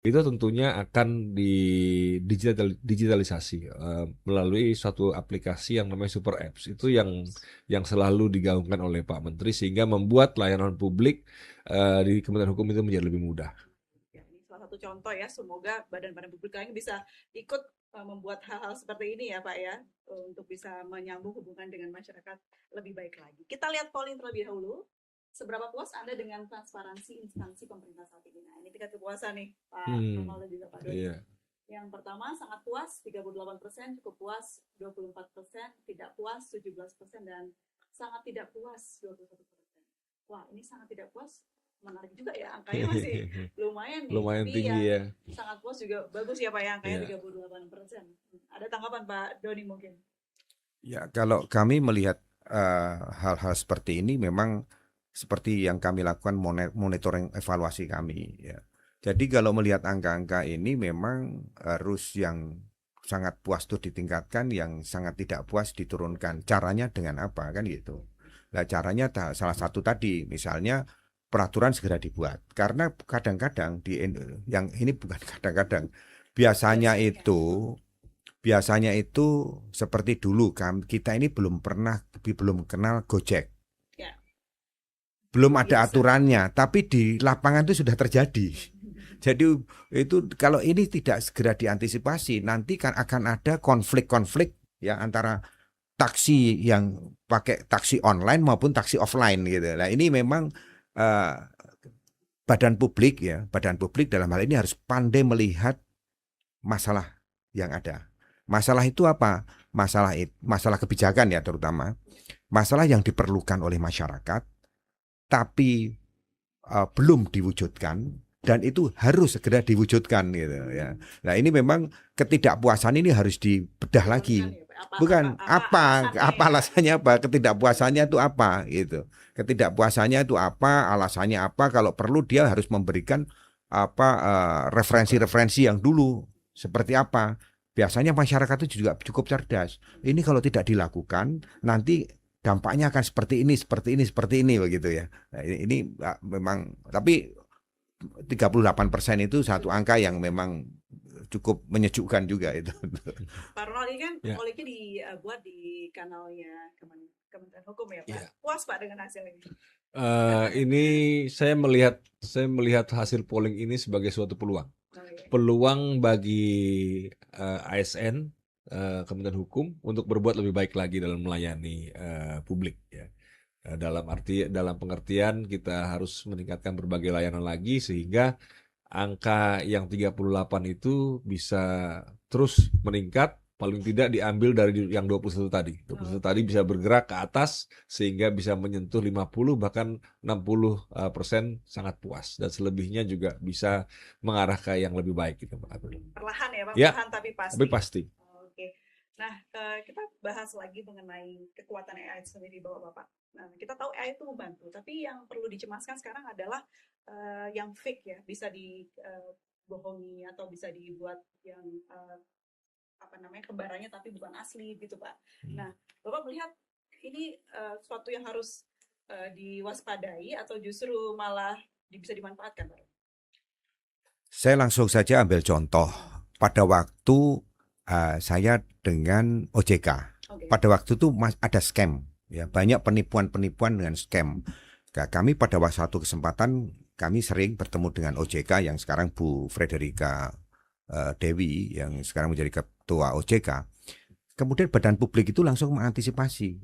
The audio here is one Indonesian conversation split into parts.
itu tentunya akan digitalisasi melalui suatu aplikasi yang namanya Super Apps. Itu yang selalu digaungkan oleh Pak Menteri sehingga membuat layanan publik di Kementerian Hukum itu menjadi lebih mudah. Ya, ini salah satu contoh ya. Semoga badan-badan publik lain bisa ikut membuat hal-hal seperti ini ya Pak ya, untuk bisa menyambung hubungan dengan masyarakat lebih baik lagi. Kita lihat polling terlebih dahulu. Seberapa puas Anda dengan transparansi instansi pemerintah saat ini? Nah, ini tingkat kepuasan nih, Pak Ronald dan juga Pak Doni. Iya. Yang pertama sangat puas 38%, cukup puas 24%, tidak puas 17%, dan sangat tidak puas 21%. Wah, ini sangat tidak puas menarik juga ya, angkanya masih lumayan nih. Lumayan Tapi tinggi yang ya. sangat puas juga bagus ya Pak ya, angkanya Iya. 38%. Ada tanggapan Pak Doni mungkin? Ya, kalau kami melihat hal-hal seperti ini memang seperti yang kami lakukan monitoring evaluasi kami ya. Jadi kalau melihat angka-angka ini memang harus yang sangat puas itu ditingkatkan, yang sangat tidak puas diturunkan. Caranya dengan apa kan gitu. Nah, caranya salah satu tadi misalnya peraturan segera dibuat. Karena kadang-kadang yang ini bukan kadang-kadang, biasanya itu seperti dulu kan kita ini belum kenal Gojek. Ya. Belum ada aturannya, tapi di lapangan itu sudah terjadi. Jadi itu kalau ini tidak segera diantisipasi, nanti kan akan ada konflik-konflik ya antara taksi yang pakai taksi online maupun taksi offline gitu. Nah, ini memang badan publik dalam hal ini harus pandai melihat masalah yang ada. Masalah itu apa? Masalah kebijakan ya terutama. Masalah yang diperlukan oleh masyarakat tapi belum diwujudkan dan itu harus segera diwujudkan gitu ya. Nah, ini memang ketidakpuasan ini harus dibedah lagi. Bukan apa alasannya apa? Ketidakpuasannya itu apa gitu. Ketidakpuasannya itu apa? Alasannya apa? Kalau perlu dia harus memberikan referensi-referensi yang dulu seperti apa. Biasanya masyarakat itu juga cukup cerdas. Ini kalau tidak dilakukan nanti dampaknya akan seperti ini begitu ya. Nah, ini memang tapi 38% itu satu angka yang memang cukup menyejukkan juga itu. Pak Ronald, ini kan Ya. polling-nya dibuat di kanalnya Kementerian Hukum ya Pak. Ya. Puas Pak dengan hasil ini? Ini saya melihat hasil polling ini sebagai suatu peluang. Oke. Peluang bagi ASN Kementerian Hukum untuk berbuat lebih baik lagi dalam melayani publik ya. Dalam pengertian kita harus meningkatkan berbagai layanan lagi sehingga angka yang 38 itu bisa terus meningkat, paling tidak diambil dari yang 21 tadi. 21 tadi bisa bergerak ke atas sehingga bisa menyentuh 50 bahkan 60% sangat puas dan selebihnya juga bisa mengarah ke yang lebih baik gitu Pak. Perlahan ya Pak, Ya, perlahan tapi pasti. tapi pasti. Oke. Nah, kita bahas lagi mengenai kekuatan AI sendiri Bapak-Bapak. Nah, kita tahu AI itu membantu, tapi yang perlu dicemaskan sekarang adalah yang fake ya, bisa dibohongi atau bisa dibuat yang kembarannya tapi bukan asli gitu Pak. Nah, Bapak melihat ini suatu yang harus diwaspadai atau justru malah bisa dimanfaatkan Pak? Saya langsung saja ambil contoh pada waktu saya dengan OJK. Okay. Pada waktu itu ada scam, ya banyak penipuan dengan scam. Kami pada satu kesempatan kami sering bertemu dengan OJK yang sekarang Bu Frederica Dewi yang sekarang menjadi ketua OJK. Kemudian badan publik itu langsung mengantisipasi.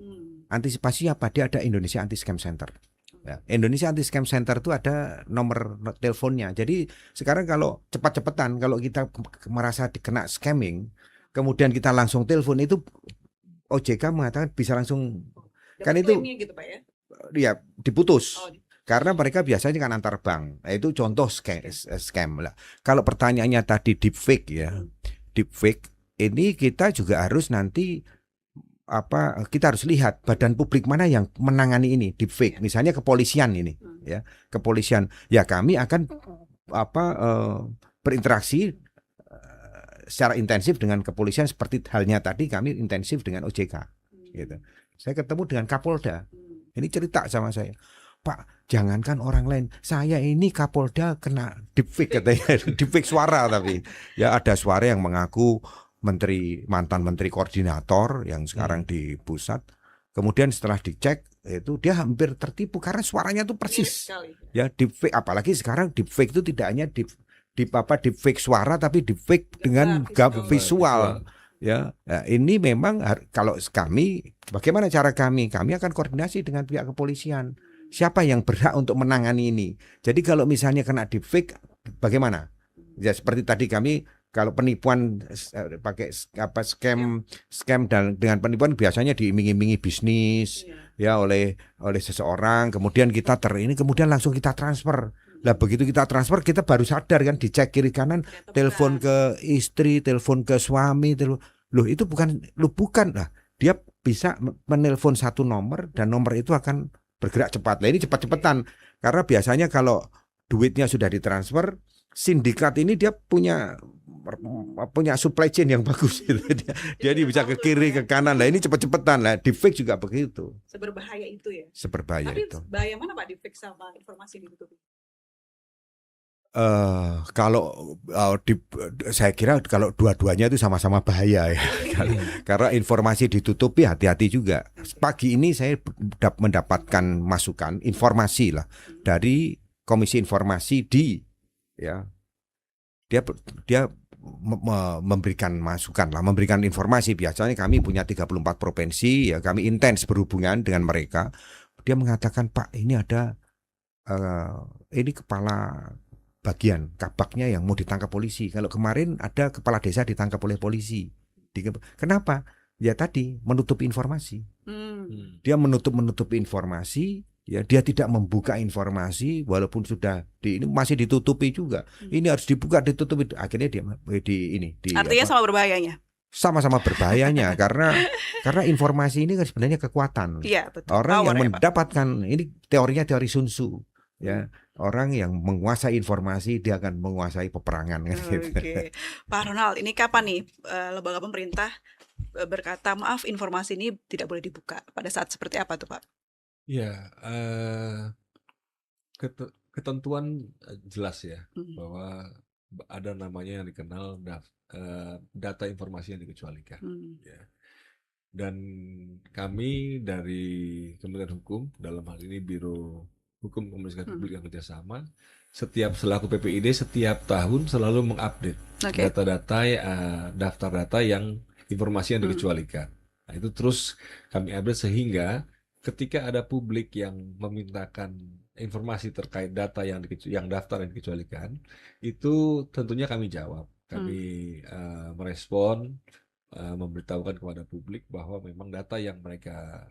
Antisipasi apa? Dia ada Indonesia Anti Scam Center. Ya, Indonesia Anti Scam Center itu ada nomor teleponnya. Jadi sekarang kalau cepat-cepatan kalau kita merasa dikena scamming, kemudian kita langsung telepon itu OJK mengatakan bisa langsung kan itu gitu, Pak, ya? Ya diputus. Karena mereka biasanya kan antar bank. Nah, itu contoh scam lah. Kalau pertanyaannya tadi deepfake ya. Deepfake ini kita juga harus nanti kita harus lihat badan publik mana yang menangani ini deepfake. Misalnya kepolisian ini ya. Kepolisian. Ya kami akan berinteraksi secara intensif dengan kepolisian seperti halnya tadi kami intensif dengan OJK gitu. Saya ketemu dengan Kapolda. Ini cerita sama saya. Pak, jangankan orang lain, saya ini Kapolda kena deepfake katanya, deepfake suara tapi ya ada suara yang mengaku mantan menteri koordinator yang sekarang di pusat. Kemudian setelah dicek itu dia hampir tertipu karena suaranya tuh persis. Ya deepfake, apalagi sekarang deepfake itu tidak hanya deepfake suara tapi deepfake dengan visual. Ya, ini memang kalau kami, bagaimana cara kami? Kami akan koordinasi dengan pihak kepolisian. Siapa yang berhak untuk menangani ini? Jadi kalau misalnya kena deepfake, bagaimana? Ya seperti tadi kami, kalau penipuan pakai scam dan dengan penipuan biasanya diiming-imingi bisnis ya oleh seseorang, kemudian kita kemudian langsung kita transfer. Lah begitu kita transfer, kita baru sadar kan, dicek kiri kanan, telepon ke istri, telepon ke suami, loh itu bukan lah. Dia bisa menelpon satu nomor dan nomor itu akan bergerak cepat. Lah ini cepat-cepatan karena biasanya kalau duitnya sudah ditransfer, sindikat ini dia punya supply chain yang bagus gitu. Dia bisa ke kiri ke kanan. Lah ini cepat-cepatan lah. Deepfake juga begitu. Seberbahaya itu ya. Seberbahaya tapi itu. Bahaya mana Pak deepfake sama informasi ditutupi? Saya kira kalau dua-duanya itu sama-sama bahaya ya. Karena informasi ditutupi, hati-hati juga. Pagi ini saya mendapatkan masukan informasi lah dari Komisi Informasi ya. Dia memberikan masukan lah, memberikan informasi. Biasanya kami punya 34 provinsi ya, kami intens berhubungan dengan mereka. Dia mengatakan, Pak, ini ada ini kepala bagian kabaknya yang mau ditangkap polisi. Kalau kemarin ada kepala desa ditangkap oleh polisi. Kenapa? Ya tadi menutup informasi. Dia menutup informasi. Ya, dia tidak membuka informasi walaupun sudah ini masih ditutupi juga. Ini harus dibuka, ditutupi. Akhirnya dia artinya sama berbahayanya. Sama-sama berbahayanya karena informasi ini kan sebenarnya kekuatan. Iya, betul. Orang yang mendapatkan ini teorinya teori Sun Tzu. Ya, orang yang menguasai informasi dia akan menguasai peperangan kan gitu. Oke. Pak Ronald, ini kapan nih lembaga pemerintah berkata maaf informasi ini tidak boleh dibuka? Pada saat seperti apa tuh Pak? Ya, ketentuan jelas ya bahwa ada namanya yang dikenal data informasi yang dikecualikan. Ya. Dan kami dari Kementerian Hukum, dalam hal ini Biro Hukum Komunikasi Publik dan Kerjasama, selaku PPID setiap tahun selalu mengupdate data-data daftar data yang informasi yang dikecualikan. Nah, itu terus kami update sehingga ketika ada publik yang memintakan informasi terkait data yang daftar yang dikecualikan, itu tentunya kami jawab. Kami merespon, memberitahukan kepada publik bahwa memang data yang mereka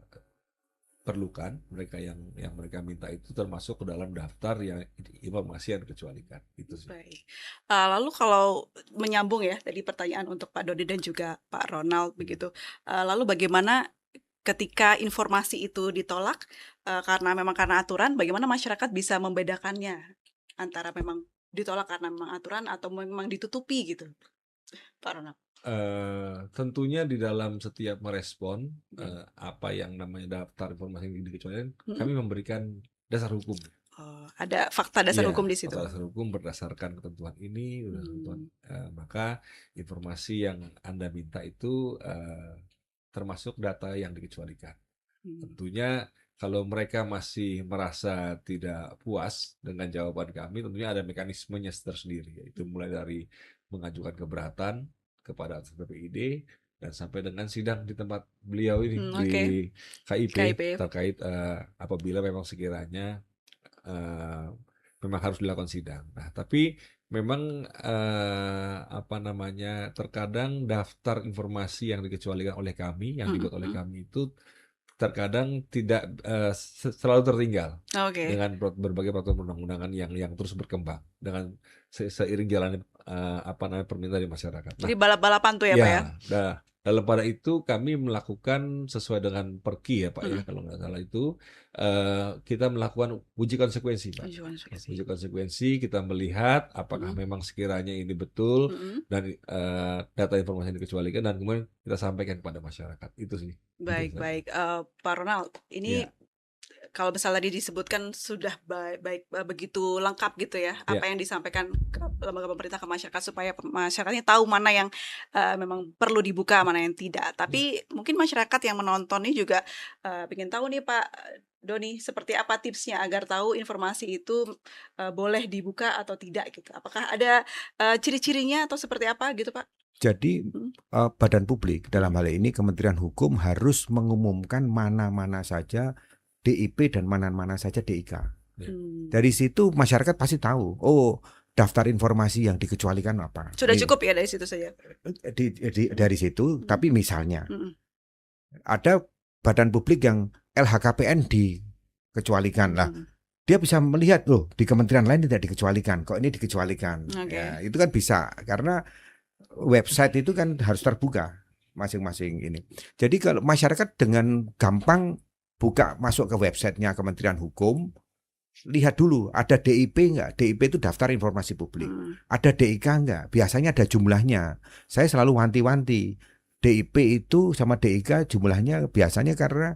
perlukan, yang mereka minta itu termasuk ke dalam daftar yang informasi yang dikecualikan. Itu sih. Baik. Lalu kalau menyambung ya tadi pertanyaan untuk Pak Dodi dan juga Pak Ronald begitu. Lalu bagaimana ketika informasi itu ditolak karena aturan, bagaimana masyarakat bisa membedakannya antara memang ditolak karena memang aturan atau memang ditutupi gitu, Pak Ronald? Tentunya di dalam setiap merespon apa yang namanya daftar informasi yang dikecualikan, kami memberikan dasar hukum. Ada fakta dasar hukum di situ. Fakta dasar hukum berdasarkan ketentuan ini, maka informasi yang Anda minta itu termasuk data yang dikecualikan. Tentunya kalau mereka masih merasa tidak puas dengan jawaban kami, tentunya ada mekanismenya tersendiri, yaitu mulai dari mengajukan keberatan kepada PPID dan sampai dengan sidang di tempat beliau ini di KIP terkait apabila memang sekiranya memang harus dilakukan sidang. Nah, tapi memang terkadang daftar informasi yang dikecualikan oleh kami, yang dibuat oleh kami itu terkadang tidak selalu tertinggal dengan berbagai peraturan perundang-undangan yang terus berkembang dengan seiring jalannya permintaan di masyarakat. Jadi balap-balapan tuh ya Pak ya? Nah, dalam pada itu kami melakukan sesuai dengan Perki ya Pak ya, kalau nggak salah itu kita melakukan uji konsekuensi Pak. Uji konsekuensi, kita melihat apakah memang sekiranya ini betul dan data informasi yang dikecualikan, dan kemudian kita sampaikan kepada masyarakat. Itu sih. Baik. Pak Ronald, ini kalau misalnya tadi disebutkan sudah baik begitu lengkap gitu ya, Ya. apa yang disampaikan ke lembaga pemerintah ke masyarakat supaya masyarakatnya tahu mana yang memang perlu dibuka, mana yang tidak. Tapi mungkin masyarakat yang menonton ini juga ingin tahu nih Pak Doni, seperti apa tipsnya agar tahu informasi itu boleh dibuka atau tidak gitu. Apakah ada ciri-cirinya atau seperti apa gitu Pak? Jadi badan publik dalam hal ini Kementerian Hukum harus mengumumkan mana-mana saja DIP dan mana-mana saja DIK. Dari situ masyarakat pasti tahu, oh daftar informasi yang dikecualikan apa. Sudah cukup ya dari situ saja? Dari situ, tapi misalnya ada badan publik yang LHKPN dikecualikan lah. Dia bisa melihat loh di kementerian lain tidak dikecualikan, kok ini dikecualikan. Ya, itu kan bisa karena website itu kan harus terbuka masing-masing ini. Jadi kalau masyarakat dengan gampang buka masuk ke websitenya Kementerian Hukum, lihat dulu ada DIP nggak? DIP itu daftar informasi publik. Ada DIK nggak? Biasanya ada jumlahnya. Saya selalu wanti-wanti. DIP itu sama DIK jumlahnya biasanya karena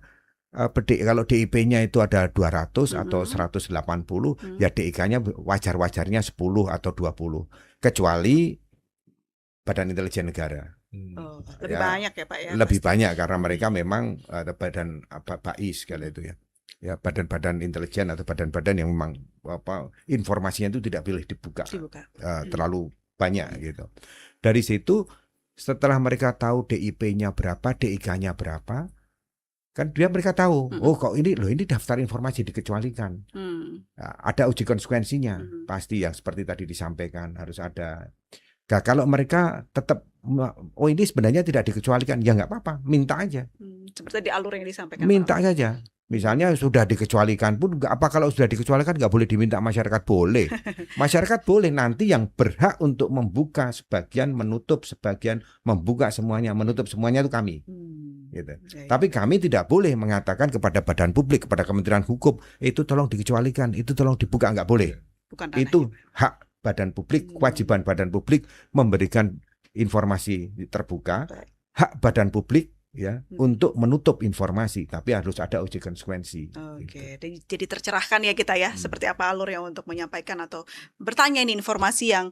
kalau DIP-nya itu ada 200 atau 180, ya DIK-nya wajar-wajarnya 10 atau 20. Kecuali Badan Intelijen Negara. Lebih banyak ya Pak ya? Lebih banyak karena mereka memang badan BAIS kalau itu ya. Ya badan-badan intelijen atau badan-badan yang memang informasinya itu tidak boleh dibuka. Terlalu banyak gitu. Dari situ setelah mereka tahu DIP-nya berapa, DIK-nya berapa, kan mereka tahu, oh kok ini daftar informasi dikecualikan. Ada uji konsekuensinya, pasti yang seperti tadi disampaikan harus ada. Nah, kalau mereka tetap, oh ini sebenarnya tidak dikecualikan, ya nggak apa-apa, minta aja. Seperti di alur yang disampaikan. Minta saja. Misalnya sudah dikecualikan pun apa kalau sudah dikecualikan nggak boleh diminta masyarakat? Boleh. Masyarakat boleh, nanti yang berhak untuk membuka sebagian, menutup sebagian, membuka semuanya, menutup semuanya itu kami. Gitu. Tapi kami tidak boleh mengatakan kepada badan publik, kepada Kementerian Hukum, itu tolong dikecualikan, itu tolong dibuka, nggak boleh. Itu hak badan publik, kewajiban badan publik memberikan informasi terbuka, hak badan publik ya untuk menutup informasi, tapi harus ada uji konsekuensi. Oke, jadi tercerahkan ya kita ya, seperti apa alurnya untuk menyampaikan atau bertanya ini informasi yang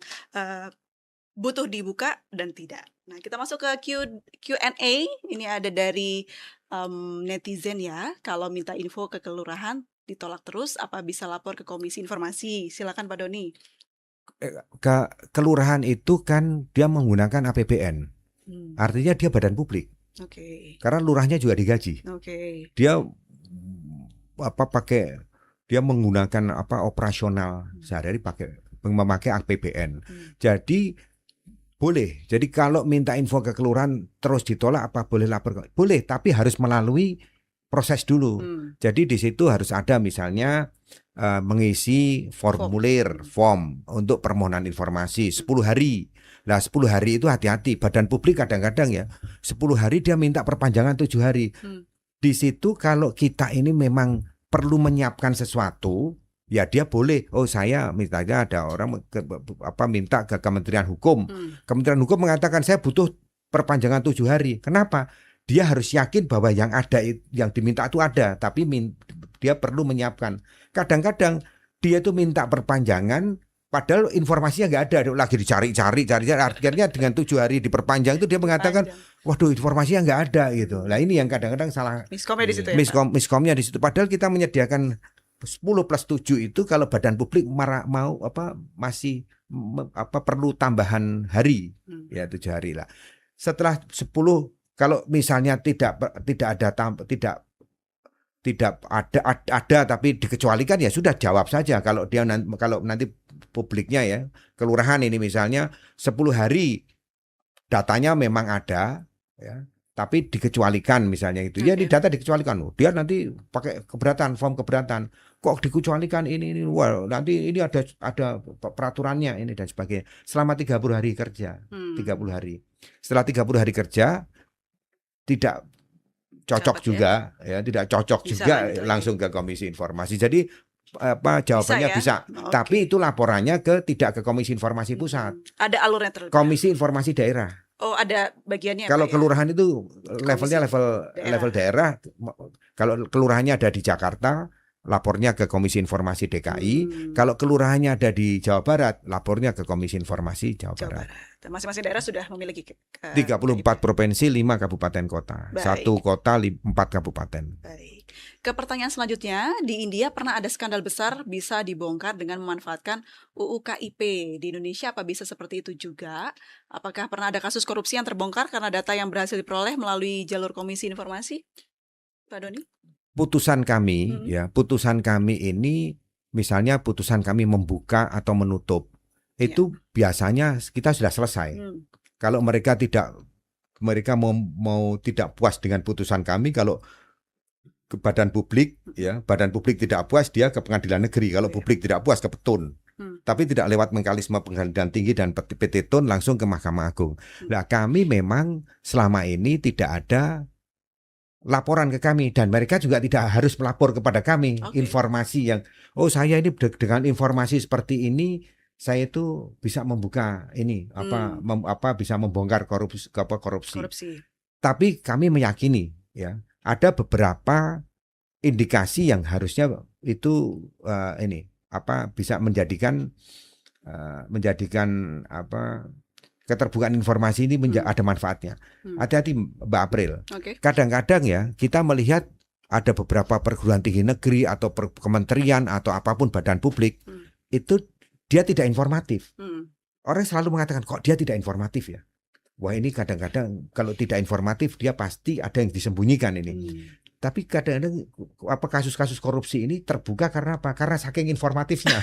butuh dibuka dan tidak. Nah, kita masuk ke Q&A. Ini ada dari netizen ya. Kalau minta info ke kelurahan ditolak terus, apa bisa lapor ke Komisi Informasi? Silakan Pak Doni. Kelurahan itu kan dia menggunakan APBN, artinya dia badan publik. Karena lurahnya juga digaji. Dia dia menggunakan operasional sehari-hari memakai APBN. Jadi boleh. Jadi kalau minta info ke kelurahan terus ditolak, apa boleh lapor? Boleh, tapi harus melalui proses dulu. Jadi di situ harus ada misalnya mengisi formulir form untuk permohonan informasi 10 hari. Nah 10 hari itu hati-hati, badan publik kadang-kadang ya 10 hari dia minta perpanjangan 7 hari. Di situ kalau kita ini memang perlu menyiapkan sesuatu, ya dia boleh, oh saya misalnya ada orang minta ke Kementerian Hukum. Kementerian Hukum mengatakan saya butuh perpanjangan 7 hari. Kenapa? Dia harus yakin bahwa yang ada, yang diminta itu ada, tapi dia perlu menyiapkan. Kadang-kadang dia itu minta perpanjangan padahal informasinya nggak ada, lagi dicari-cari, akhirnya dengan 7 hari diperpanjang itu dia mengatakan, waduh informasinya nggak ada gitu. Nah ini yang kadang-kadang salah. Miskomnya di situ ya. Miskomnya di situ. Padahal kita menyediakan 10+7 itu kalau badan publik masih perlu tambahan hari, ya 7 hari lah. Setelah 10, kalau misalnya tidak ada tapi dikecualikan, ya sudah jawab saja. Kalau nanti publiknya ya kelurahan ini misalnya 10 hari datanya memang ada ya, tapi dikecualikan misalnya itu. Ya di data dikecualikan loh. Dia nanti pakai form keberatan. Kok dikecualikan ini wah nanti ini ada peraturannya ini dan sebagainya. Selama 30 hari kerja. 30 hari. Setelah 30 hari kerja tidak cocok juga ya, tidak cocok bisa juga langsung ke Komisi Informasi. Jadi jawabannya bisa. Tapi itu laporannya tidak ke Komisi Informasi Pusat. Ada alurnya terlebih. Komisi Informasi Daerah. Oh, ada bagiannya. Kalau kelurahan itu levelnya level daerah. Kalau kelurahannya ada di Jakarta, lapornya ke Komisi Informasi DKI. Hmm. Kalau kelurahannya ada di Jawa Barat, lapornya ke Komisi Informasi Jawa Jawa Barat. Barat. Masing-masing daerah sudah memiliki 34 provinsi, 5 kabupaten kota. Baik. 1 kota, 4 kabupaten. Baik. Ke pertanyaan selanjutnya, di India pernah ada skandal besar bisa dibongkar dengan memanfaatkan UU KIP. Di Indonesia apa bisa seperti itu juga? Apakah pernah ada kasus korupsi yang terbongkar karena data yang berhasil diperoleh melalui jalur Komisi Informasi? Pak Doni? Putusan kami, putusan kami ini, misalnya putusan kami membuka atau menutup, itu biasanya kita sudah selesai. Kalau mereka mau tidak puas dengan putusan kami, kalau ke badan publik, badan publik tidak puas, dia ke pengadilan negeri. Kalau publik tidak puas, ke Petun. Tapi tidak lewat mekanisme pengadilan tinggi dan PT Tun, langsung ke Mahkamah Agung. Nah, kami memang selama ini tidak ada laporan ke kami, dan mereka juga tidak harus melapor kepada kami informasi yang saya ini dengan informasi seperti ini saya itu bisa membuka ini bisa membongkar korupsi. Tapi kami meyakini ada beberapa indikasi yang harusnya itu bisa menjadikan keterbukaan informasi ini ada manfaatnya. Hati-hati Mbak April. Kadang-kadang kita melihat ada beberapa perguruan tinggi negeri atau kementerian atau apapun badan publik itu dia tidak informatif. Orang selalu mengatakan kok dia tidak informatif ya. Wah, ini kadang-kadang kalau tidak informatif dia pasti ada yang disembunyikan ini. Tapi kadang-kadang kasus-kasus korupsi ini terbuka karena apa? Karena saking informatifnya.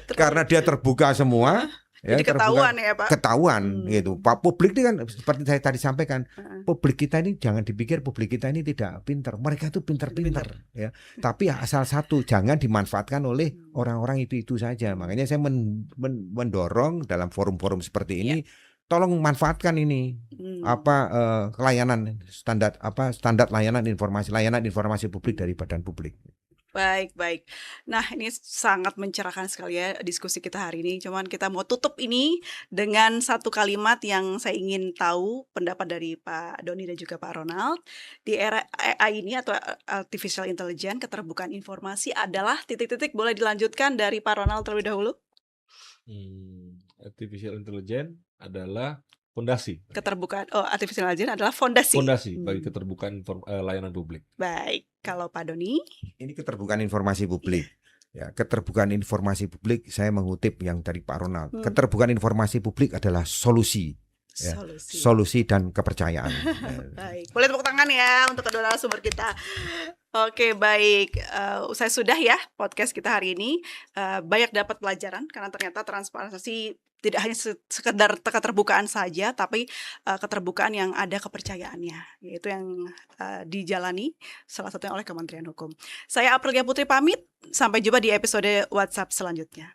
Karena dia terbuka semua. Jadi ketahuan ya Pak. Ketahuan gitu. Pak, publik ini kan seperti saya tadi sampaikan, publik kita ini jangan dipikir publik kita ini tidak pintar. Mereka itu pintar-pintar ya. Tapi asal satu, jangan dimanfaatkan oleh orang-orang itu saja. Makanya saya mendorong dalam forum-forum seperti ini, tolong manfaatkan ini layanan standar layanan informasi publik dari badan publik. Baik. Nah, ini sangat mencerahkan sekali ya diskusi kita hari ini. Cuman kita mau tutup ini dengan satu kalimat yang saya ingin tahu pendapat dari Pak Doni dan juga Pak Ronald. Di era AI ini atau Artificial Intelligence, keterbukaan informasi adalah titik-titik. Boleh dilanjutkan dari Pak Ronald terlebih dahulu? Artificial Intelligence adalah fondasi. Keterbukaan Artificial Intelligence adalah fondasi bagi keterbukaan layanan publik. Baik. Kalau Pak Doni? Ini keterbukaan informasi publik. Ya, keterbukaan informasi publik, saya mengutip yang dari Pak Ronald. Keterbukaan informasi publik adalah solusi. Solusi dan kepercayaan. Baik. Boleh tepuk tangan ya untuk kedua narasumber kita. Oke, baik. Usai sudah ya podcast kita hari ini. Banyak dapat pelajaran karena ternyata transparansi tidak hanya sekedar keterbukaan saja, tapi keterbukaan yang ada kepercayaannya, yaitu yang dijalani salah satunya oleh Kementerian Hukum. Saya Aprilia Putri pamit, sampai jumpa di episode WhatsApp selanjutnya.